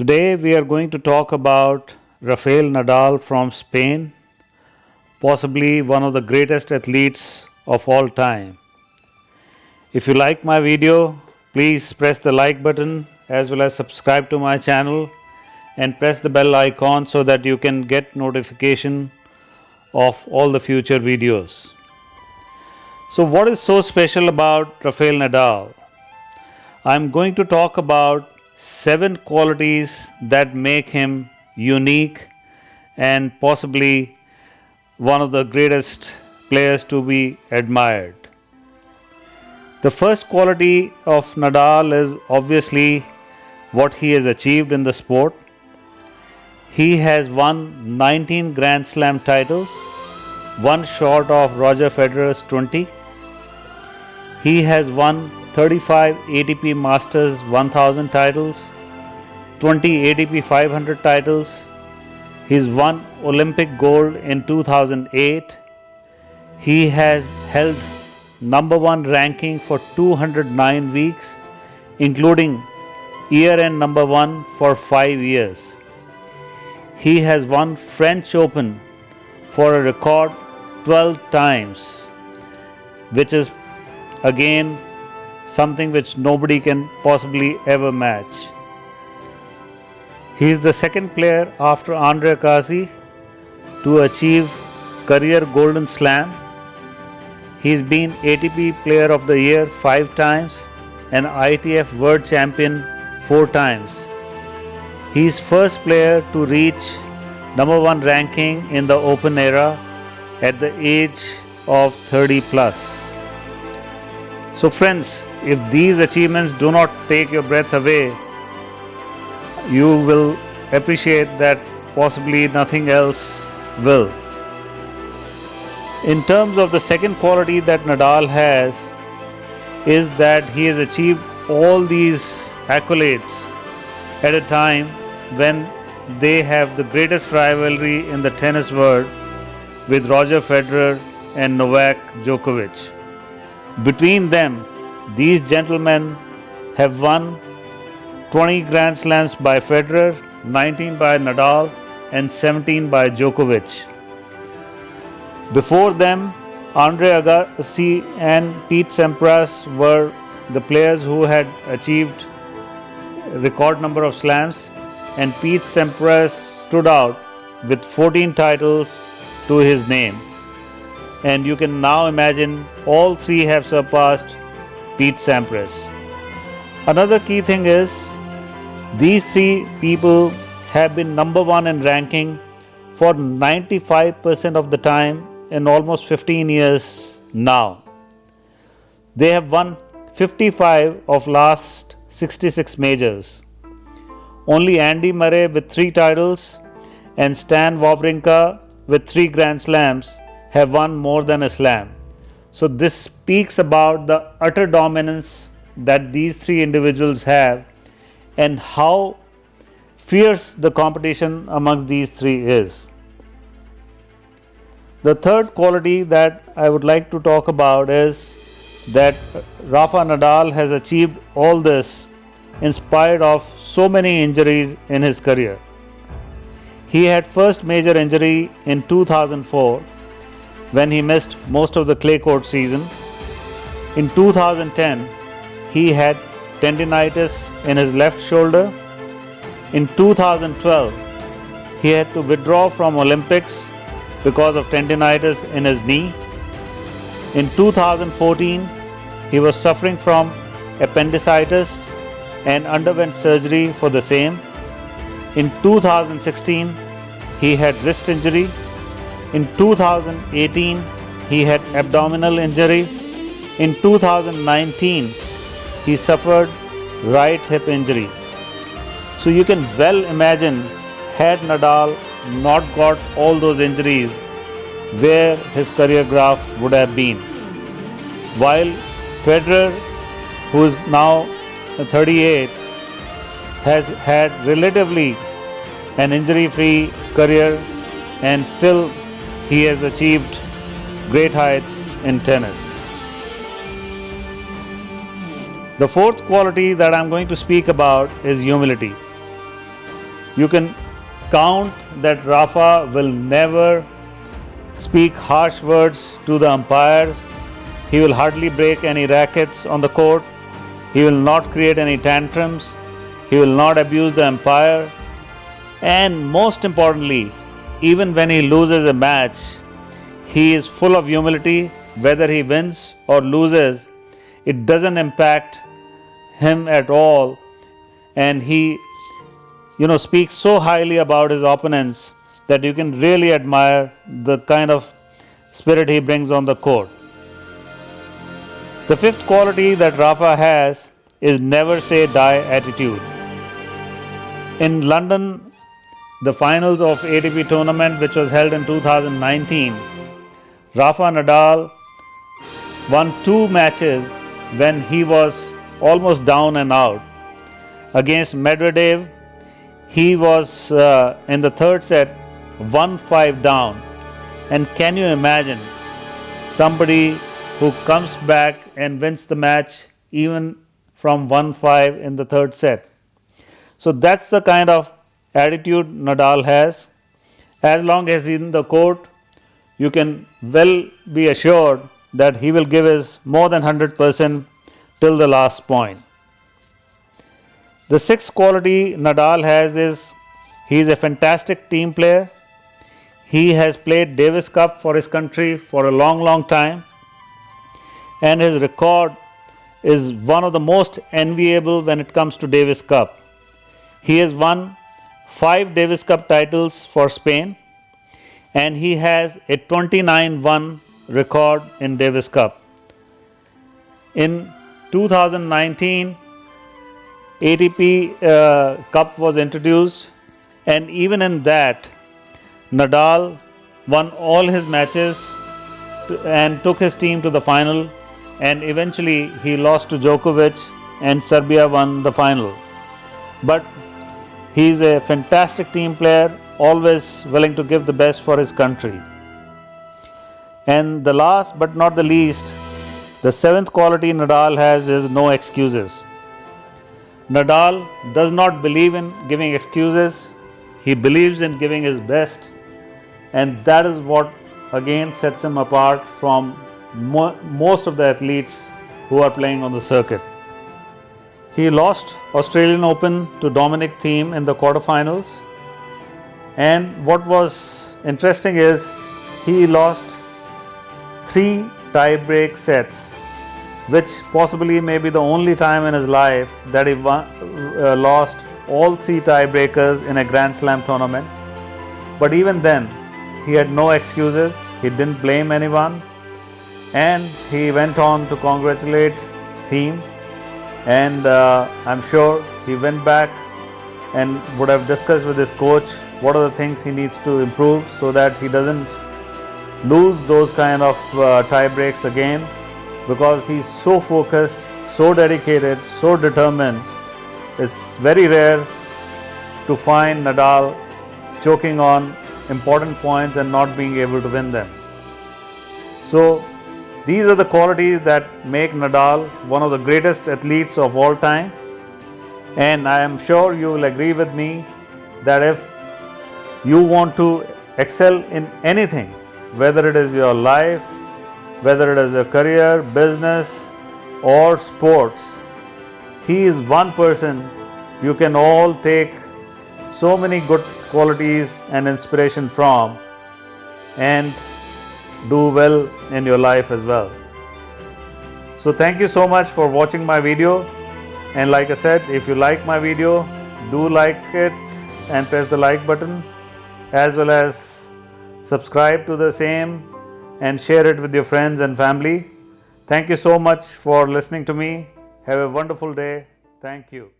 Today we are going to talk about Rafael Nadal from Spain, possibly one of the greatest athletes of all time. If you like my video, please press the like button as well as subscribe to my channel and press the bell icon so that you can get notification of all the future videos. So what is so special about Rafael Nadal? I'm going to talk about 7 qualities that make him unique and possibly one of the greatest players to be admired. The first quality of Nadal is obviously what he has achieved in the sport. He has won 19 Grand Slam titles, one short of Roger Federer's 20. He has won 35 ATP Masters 1000 titles, 20 ATP 500 titles. He's won Olympic gold in 2008. He has held number 1 ranking for 209 weeks, including year-end number 1 for 5 years. He has won French Open for a record 12 times, which is again something which nobody can possibly ever match. He is the second player after Andre Agassi to achieve career Golden Slam. He's been ATP Player of the Year 5 times and ITF World Champion 4 times. He's first player to reach number 1 ranking in the Open era at the age of 30 plus. So friends, if these achievements do not take your breath away, you will appreciate that possibly nothing else will. In terms of the second quality that Nadal has is that he has achieved all these accolades at a time when they have the greatest rivalry in the tennis world with Roger Federer and Novak Djokovic. Between them, these gentlemen have won 20 Grand Slams by Federer, 19 by Nadal and 17 by Djokovic. Before them, Andre Agassi and Pete Sampras were the players who had achieved record number of slams, and Pete Sampras stood out with 14 titles to his name. And you can now imagine all 3 have surpassed Pete Sampras. Another key thing is these 3 people have been number 1 in ranking for 95% of the time in almost 15 years now. They have won 55 of last 66 majors. Only Andy Murray with 3 titles and Stan Wawrinka with 3 Grand Slams have won more than a slam. So this speaks about the utter dominance that these 3 individuals have and how fierce the competition amongst these 3 is. The third quality that I would like to talk about is that Rafa Nadal has achieved all this in spite of so many injuries in his career. He had first major injury in 2004 when he missed most of the clay court season. In 2010, he had tendinitis in his left shoulder. In 2012, he had to withdraw from Olympics because of tendinitis in his knee. In 2014, he was suffering from appendicitis and underwent surgery for the same. In 2016, he had wrist injury. In 2018, he had abdominal injury. In 2019, he suffered right hip injury. So you can well imagine, had Nadal not got all those injuries, where his career graph would have been. While Federer, who is now 38, has had relatively an injury-free career and still he has achieved great heights in tennis. The fourth quality that I'm going to speak about is humility. You can count that Rafa will never speak harsh words to the umpires. He will hardly break any rackets on the court. He will not create any tantrums. He will not abuse the umpire. And most importantly, even when he loses a match, he is full of humility. Whether he wins or loses, it doesn't impact him at all. And he speaks so highly about his opponents that you can really admire the kind of spirit he brings on the court. The fifth quality that Rafa has is never say die attitude. In London, the finals of ATP tournament, which was held in 2019, Rafa Nadal won 2 matches when he was almost down and out. Against Medvedev, he was in the third set 1-5 down. And can you imagine somebody who comes back and wins the match even from 1-5 in the third set? So that's the kind of attitude Nadal has. As long as he's in the court, you can well be assured that he will give his more than 100% till the last point. The sixth quality Nadal has is he is a fantastic team player. He has played Davis Cup for his country for a long time, and his record is one of the most enviable when it comes to Davis Cup. He has won 5 Davis Cup titles for Spain, and he has a 29-1 record in Davis Cup. In 2019, ATP Cup was introduced, and even in that, Nadal won all his matches and took his team to the final, and eventually he lost to Djokovic and Serbia won the final. But he is a fantastic team player, always willing to give the best for his country. And the last but not the least, the seventh quality Nadal has is no excuses. Nadal does not believe in giving excuses. He believes in giving his best, and that is what again sets him apart from most of the athletes who are playing on the circuit. He lost Australian Open to Dominic Thiem in the quarterfinals, and what was interesting is he lost 3 tie-break sets, which possibly may be the only time in his life that he lost all 3 tie-breakers in a Grand Slam tournament. But even then, he had no excuses. He didn't blame anyone, and he went on to congratulate Thiem. And I'm sure he went back and would have discussed with his coach what are the things he needs to improve so that he doesn't lose those kind of tie breaks again, because he's so focused, so dedicated, so determined. It's very rare to find Nadal choking on important points and not being able to win them. So these are the qualities that make Nadal one of the greatest athletes of all time, and I am sure you will agree with me that if you want to excel in anything, whether it is your life, whether it is your career, business or sports, he is one person you can all take so many good qualities and inspiration from and do well in your life as well. So thank you so much for watching my video, and like I said, if you like my video, do like it and press the like button, as well as subscribe to the same and share it with your friends and family. Thank you so much for listening to me. Have a wonderful day. Thank you.